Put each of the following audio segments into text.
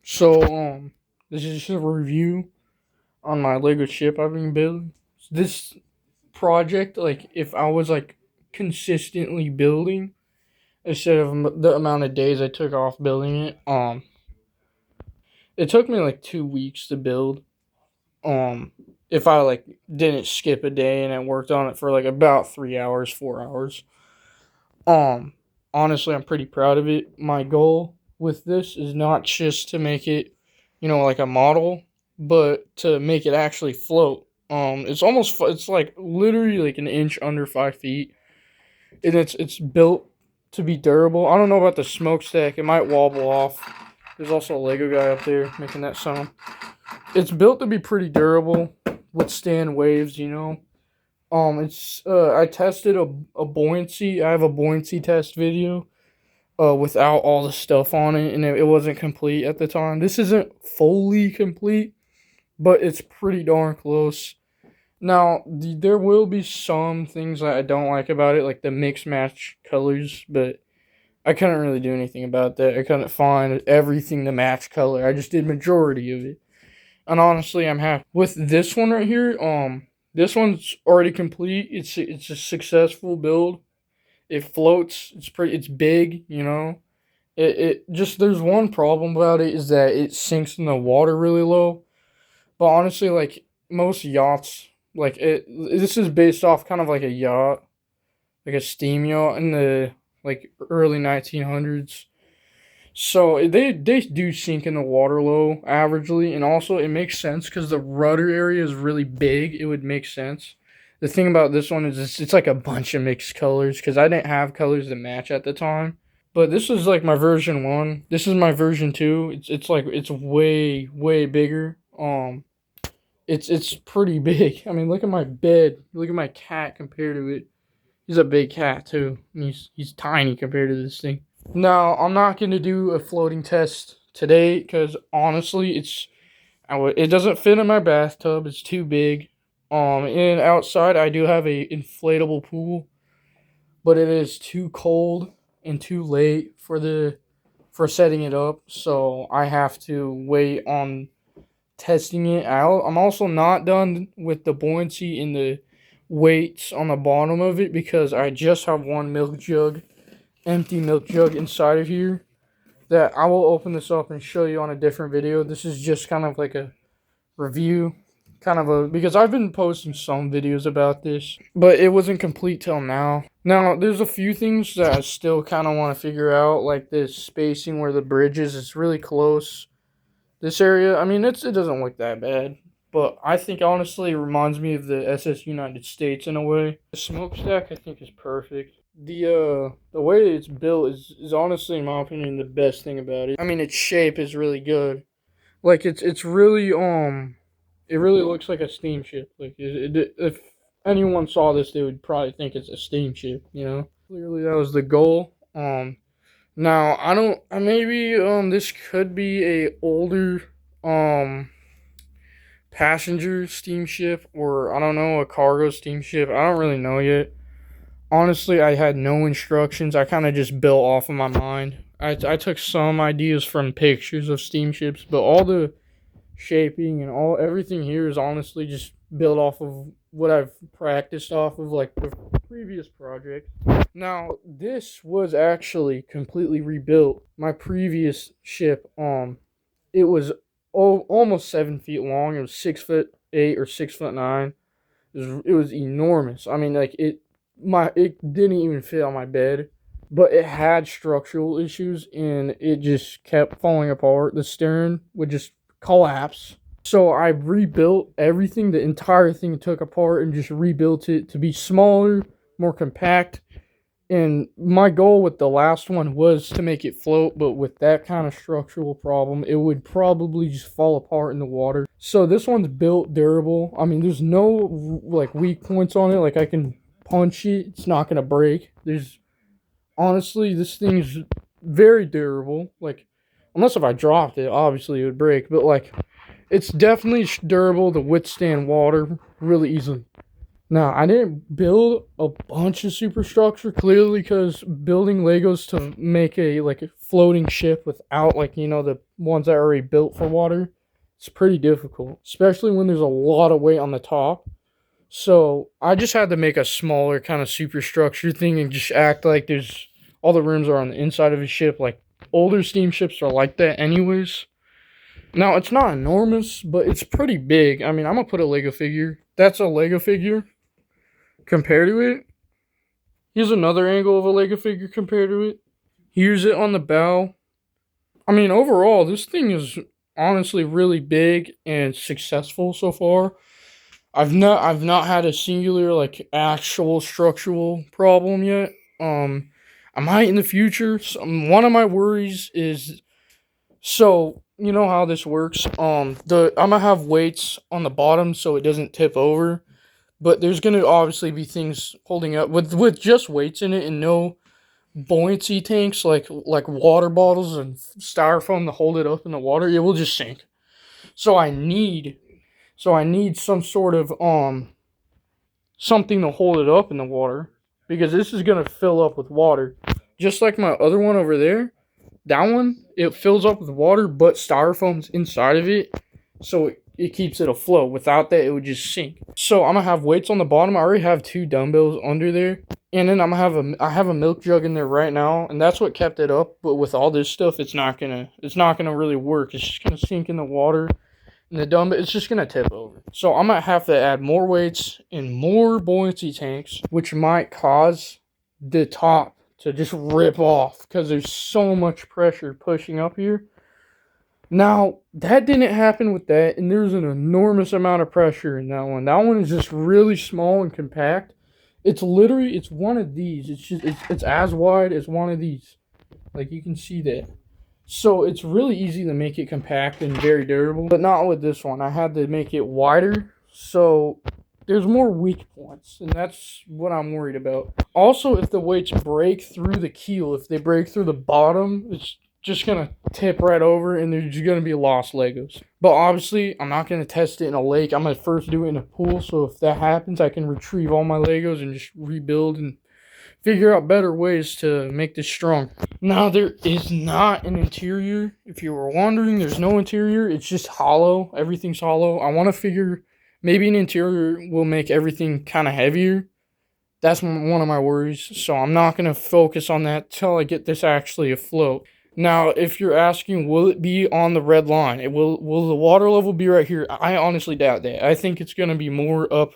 So, this is just a review on my Lego ship I've been building. This project, like, if I was like consistently building instead of the amount of days I took off building it, it took me like 2 weeks to build. Um, if I like didn't skip a day and I worked on it for like about 3 hours, 4 hours. Um, Honestly, I'm pretty proud of it. My goal with this is not just to make it, like a model, but to make it actually float. It's like literally like an inch under 5 feet, and it's built to be durable. I don't know about the smokestack; it might wobble off. There's also a Lego guy up there making that sound. It's built to be pretty durable, withstand waves. It's I tested a buoyancy. I have a buoyancy test video without all the stuff on it, and it wasn't complete at the time. This isn't fully complete, but it's pretty darn close. Now, there will be some things that I don't like about it, like the mix match colors, but I couldn't really do anything about that. I couldn't find everything to match color. I just did majority of it. And honestly, I'm happy with this one right here. This one's already complete. It's a successful build. It floats. It's big, It just, there's one problem about it is that it sinks in the water really low. But honestly, like most yachts, this is based off kind of like a yacht, like a steam yacht in the like early 1900s. So they do sink in the water low averagely, and also it makes sense because the rudder area is really big. It would make sense. The thing about this one is it's like a bunch of mixed colors because I didn't have colors to match at the time. But this is like my version 1. This is my version 2. It's way bigger. It's pretty big. I mean, look at my bed. Look at my cat compared to it. He's a big cat too. And he's tiny compared to this thing. Now, I'm not going to do a floating test today because honestly, it doesn't fit in my bathtub. It's too big. And outside, I do have a inflatable pool, but it is too cold and too late for setting it up, so I have to wait on testing it out. I'm also not done with the buoyancy and the weights on the bottom of it because I just have one empty milk jug inside of here that I will open this up and show you on a different video. This is just kind of like a review, because I've been posting some videos about this, but it wasn't complete till now. Now, there's a few things that I still kind of want to figure out, like this spacing where the bridge is. It's really close. This area, I mean, it doesn't look that bad, but I think honestly it reminds me of the SS United States in a way. The smokestack I think is perfect. The way it's built is honestly, in my opinion, the best thing about it. I mean, its shape is really good. Like it's really it really looks like a steamship. Like if anyone saw this, they would probably think it's a steamship. Clearly that was the goal. Now I don't. Maybe this could be a older passenger steamship, or I don't know, a cargo steamship. I don't really know yet. Honestly, I had no instructions. I kind of just built off of my mind. I took some ideas from pictures of steamships, but all the shaping and everything here is honestly just built off of what I've practiced off of, like the previous project. Now, this was actually completely rebuilt. My previous ship, it was almost 7 feet long. It was 6'8" or 6'9". It was enormous. I mean, like it didn't even fit on my bed, but it had structural issues and it just kept falling apart. The stern would just collapse. So I rebuilt everything. The entire thing took apart and just rebuilt it to be smaller, more compact. And my goal with the last one was to make it float, but with that kind of structural problem, it would probably just fall apart in the water. So this one's built durable. I mean, there's no like weak points on it. Like I can punch it. It's not going to break. Honestly, this thing's very durable. Like, unless if I dropped it, obviously it would break. But like, it's definitely durable to withstand water really easily. Now, I didn't build a bunch of superstructure clearly because building Legos to make a like a floating ship without like the ones that are already built for water, it's pretty difficult, especially when there's a lot of weight on the top. So I just had to make a smaller kind of superstructure thing and just act like there's all the rooms are on the inside of a ship. Like older steamships are like that anyways. Now it's not enormous, but it's pretty big. I mean, I'm gonna put a Lego figure. That's a Lego figure compared to it. Here's another angle of a Lego figure compared to it. Here's it on the bow. I mean, overall, this thing is honestly really big and successful so far. I've not had a singular like actual structural problem yet. I might in the future. One of my worries is, so you know how this works. I'm gonna have weights on the bottom so it doesn't tip over, but there's gonna obviously be things holding up with just weights in it and no buoyancy tanks like water bottles and styrofoam to hold it up in the water. It will just sink. So I need some sort of something to hold it up in the water because this is gonna fill up with water, just like my other one over there. That one, it fills up with water, but styrofoam's inside of it, so it keeps it afloat. Without that, it would just sink. So I'm gonna have weights on the bottom. I already have 2 dumbbells under there, and then I have a milk jug in there right now, and that's what kept it up. But with all this stuff, it's not gonna really work. It's just gonna sink in the water, and the dumbbell, it's just gonna tip over. So I might have to add more weights and more buoyancy tanks, which might cause the top to just rip off because there's so much pressure pushing up here. Now, that didn't happen with that, and there's an enormous amount of pressure in that one. That one is just really small and compact. It's one of these. It's as wide as one of these. Like you can see that. So it's really easy to make it compact and very durable, but not with this one. I had to make it wider, so there's more weak points, and that's what I'm worried about. Also, if the weights break through the keel, if they break through the bottom, it's just gonna tip right over, and there's gonna be lost Legos. But obviously, I'm not gonna test it in a lake. I'm gonna first do it in a pool, so if that happens, I can retrieve all my Legos and just rebuild and figure out better ways to make this strong. Now, there is not an interior. If you were wondering, there's no interior. It's just hollow. Everything's hollow. I want to figure maybe an interior will make everything kind of heavier. That's one of my worries. So I'm not going to focus on that till I get this actually afloat. Now, if you're asking, will it be on the red line? Will the water level be right here? I honestly doubt that. I think it's going to be more up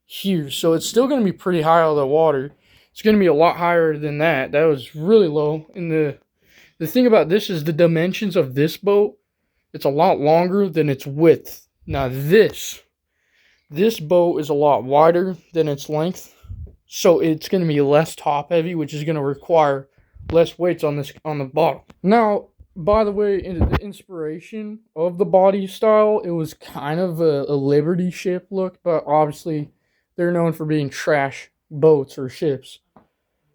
here. So it's still going to be pretty high out of the water. It's going to be a lot higher than that. That was really low. And the thing about this is the dimensions of this boat, it's a lot longer than its width. Now this boat is a lot wider than its length. So it's going to be less top heavy, which is going to require less weights on the bottom. Now, by the way, the inspiration of the body style, it was kind of a Liberty ship look, but obviously they're known for being trash boats or ships.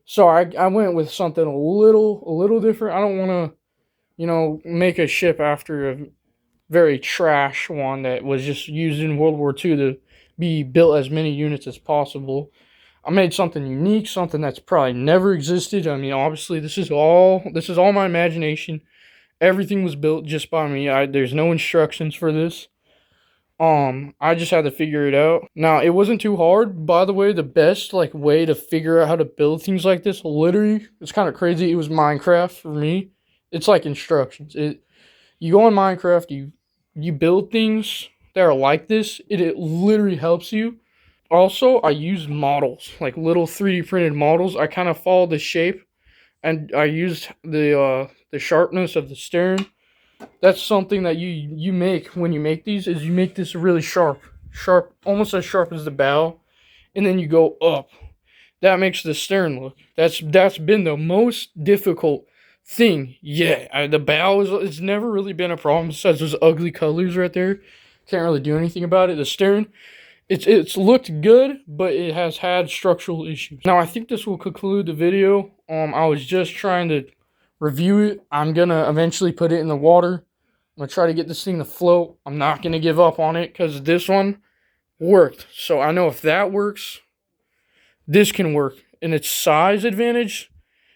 So I went with something a little different. I don't want to, make a ship after a very trash one that was just used in World War II to be built as many units as possible. I made something unique, something that's probably never existed. I mean, obviously, this is all my imagination. Everything was built just by me. There's no instructions for this. I just had to figure it out. Now, it wasn't too hard. By the way, the best way to figure out how to build things like this, literally, it's kind of crazy. It was Minecraft for me. It's like instructions. You go on Minecraft, you build things that are like this. It literally helps you. Also, I used models, like little 3D printed models. I kind of followed the shape, and I used the sharpness of the stern. That's something that you make when you make these, is you make this really sharp, almost as sharp as the bow, and then you go up. That makes the stern look. That's been the most difficult thing. Yeah, the bow it's never really been a problem besides those ugly colors right there. Can't really do anything about it. The stern, it's looked good, but it has had structural issues. Now I think this will conclude the video. I was just trying to review it. I'm gonna eventually put it in the water. I'm gonna try to get this thing to float. I'm not gonna give up on it because this one worked. So I know if that works, this can work. And its size advantage,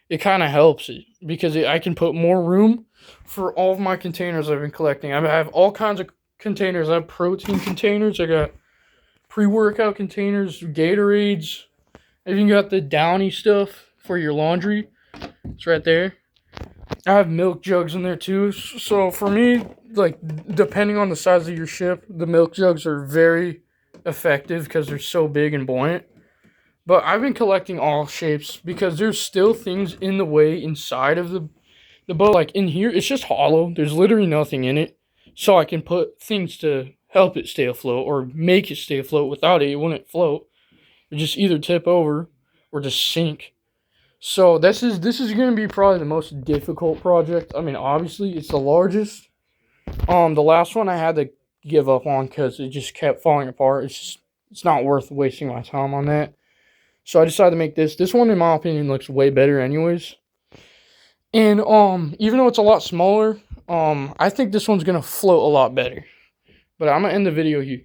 it kind of helps it because I can put more room for all of my containers I've been collecting. I have all kinds of containers. I have protein containers. I got pre-workout containers, Gatorades. I even got the Downy stuff for your laundry. It's right there. I have milk jugs in there too. So for me, like, depending on the size of your ship, the milk jugs are very effective because they're so big and buoyant. But I've been collecting all shapes because there's still things in the way inside of the boat. Like in here, it's just hollow. There's literally nothing in it. So I can put things to help it stay afloat or make it stay afloat. Without it, it wouldn't float. It would just either tip over or just sink. So this is going to be probably the most difficult project. I mean, obviously, it's the largest. The last one I had to give up on because it just kept falling apart. It's not worth wasting my time on that. So I decided to make this. This one, in my opinion, looks way better anyways. And even though it's a lot smaller, I think this one's gonna float a lot better. But I'm gonna end the video here.